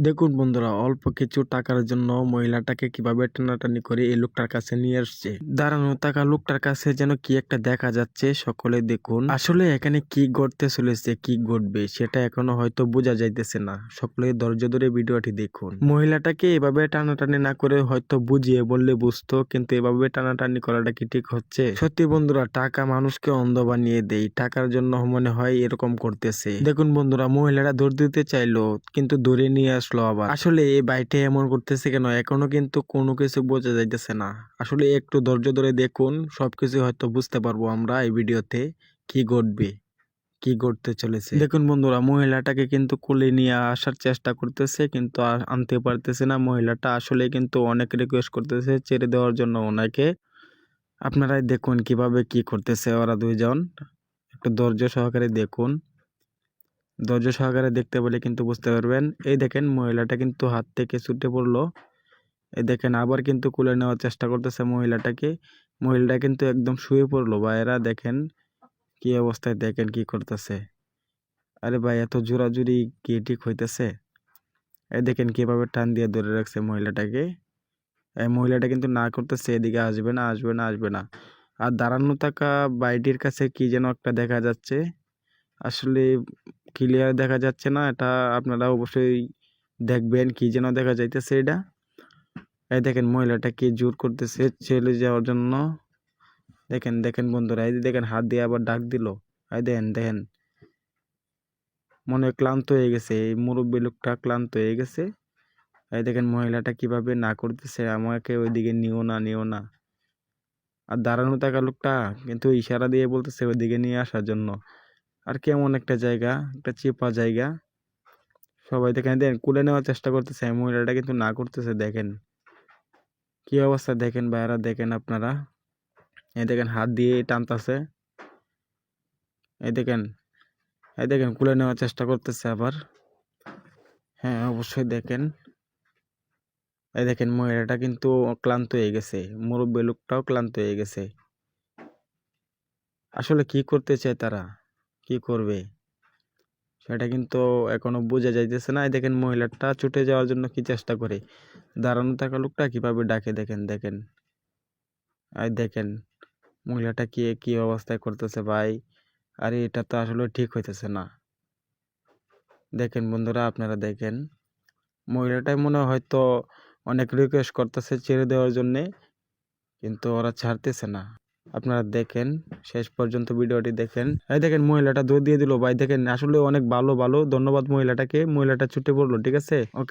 দেখুন বন্ধুরা, অল্প কিছু টাকার জন্য মহিলাটাকে কিভাবে টানাটানি করে এই লোকটার কাছে নিয়ে আসছে। দাঁড়ানো থাকা লোকটার কাছে যেন কি একটা দেখা যাচ্ছে, সকলে দেখুন। আসলে এখানে কি ঘটতে চলেছে, কি ঘটবে সেটা এখনো হয়তো বোঝা যাইতেছে না। সকলে ধৈর্য ধরে ভিডিওটি দেখুন। মহিলাটাকে এভাবে টানাটানি না করে হয়তো বুঝিয়ে বললে বুঝতো, কিন্তু এভাবে টানাটানি করাটা কি ঠিক হচ্ছে? সত্যি বন্ধুরা, টাকা মানুষকে অন্ধ বানিয়ে দেয়। টাকার জন্য মনে হয় এরকম করতেছে। দেখুন বন্ধুরা, মহিলারা দৌড় দিতে চাইলো কিন্তু ধরে নিয়ে আসলো আবার। আসলে এই বাইটা এমন করতেছে কেন, এখনো কিন্তু কোনো কিছু বোঝা যাইতেছে না। আসলে একটু ধৈর্য ধরে দেখুন, সবকিছু হয়তো বুঝতে পারবো আমরা এই ভিডিওতে কি ঘটবে, কি ঘটতে চলেছে। দেখুন বন্ধুরা, মহিলাটাকে কিন্তু কোলে নিয়ে আসার চেষ্টা করতেছে, কিন্তু আনতে পারতেছে না। মহিলাটা আসলে কিন্তু অনেক রিকোয়েস্ট করতেছে ছেড়ে দেওয়ার জন্য ওনাকে। আপনারাই দেখুন কিভাবে কি করতেছে ওরা দুইজন। একটু ধৈর্য সহকারে দেখুন। ধৈর্য সহকারে দেখতে পেলে কিন্তু বুঝতে পারবেন। এই দেখেন মহিলাটা কিন্তু হাত থেকে ছুটে পড়লো। এই দেখেন আবার কিন্তু কোলে নেওয়ার চেষ্টা করতেছে মহিলাটাকে। মহিলাটা কিন্তু একদম শুয়ে পড়লো। ভাইয়েরা দেখেন কি অবস্থায়, দেখেন কি করতেছে। আরে ভাই, এত জোরাজুরি কি ঠিক হইতেছে? এই দেখেন কিভাবে টান দিয়ে ধরে রাখছে মহিলাটাকে। এই মহিলাটা কিন্তু না করতেছে এদিকে আসবে না, আসবে না, আসবে না। আর দাঁড়ানো থাকা বাইটির কাছে কি যেন একটা দেখা যাচ্ছে। আসলে ক্লিয়ার দেখা যাচ্ছে না, এটা আপনারা অবশ্যই দেখবেন কি যেন দেখা যাইতেছে এটা। এই দেখেন মহিলাটা কি জোর করতেছে চলে যাওয়ার জন্য। দেখেন দেখেন বন্ধুরা, এই যে দেখেন হাত দিয়ে আবার ডাক দিল। এই দেখেন দেখেন, মনে হয় ক্লান্ত হয়ে গেছে, এই মুরব্বী লোকটা ক্লান্ত হয়ে গেছে। এই দেখেন মহিলাটা কিভাবে না করতেছে, আমাকে ওইদিকে নিও না, নিও না। আর দাঁড়ানো থাকা লোকটা কিন্তু ইশারা দিয়ে বলতেছে ওইদিকে নিয়ে আসার জন্য। আর কেমন একটা জায়গা, একটা চেপা জায়গা। সবাই দেখেন দেন কুলে নেওয়ার চেষ্টা করতেছে, মহিলাটা কিন্তু না করতেছে। দেখেন কি অবস্থা, দেখেন ভাইয়ারা, দেখেন আপনারা। এই দেখেন হাত দিয়ে টানতেছে। এই দেখেন, এই দেখেন কুলে নেওয়ার চেষ্টা করতেছে আবার। হ্যাঁ অবশ্যই দেখেন। এই দেখেন মহিলাটা কিন্তু ক্লান্ত হয়ে গেছে, মুরব্বী লোকটাও ক্লান্ত হয়ে গেছে। আসলে কি করতে চায় তারা, কি করবে সেটা কিন্তু এখনো বোঝা যাইতেছে না। এই দেখেন মহিলাটা ছুটে যাওয়ার জন্য কি চেষ্টা করে, দাঁড়ানো থাকা লোকটা কিভাবে ডাকে দেখেন দেখেন। এই দেখেন মহিলাটা কি কি অবস্থায় করতেছে ভাই। আরে এটা তো আসলে ঠিক হইতেছে না। দেখেন বন্ধুরা, আপনারা দেখেন মহিলাটাই মনে হয় হয়তো অনেক রিকোয়েস্ট করতেছে ছেড়ে দেওয়ার জন্যে, কিন্তু ওরা ছাড়তেছে না। আপনারা দেখেন, শেষ পর্যন্ত ভিডিওটি দেখেন। এই দেখেন মহিলাটা দৌড় দিয়ে দিল ভাই। দেখেন আসলে অনেক ভালো ভালো, ধন্যবাদ মহিলাটাকে। মহিলাটা ছুটে পড়লো, ঠিক আছে।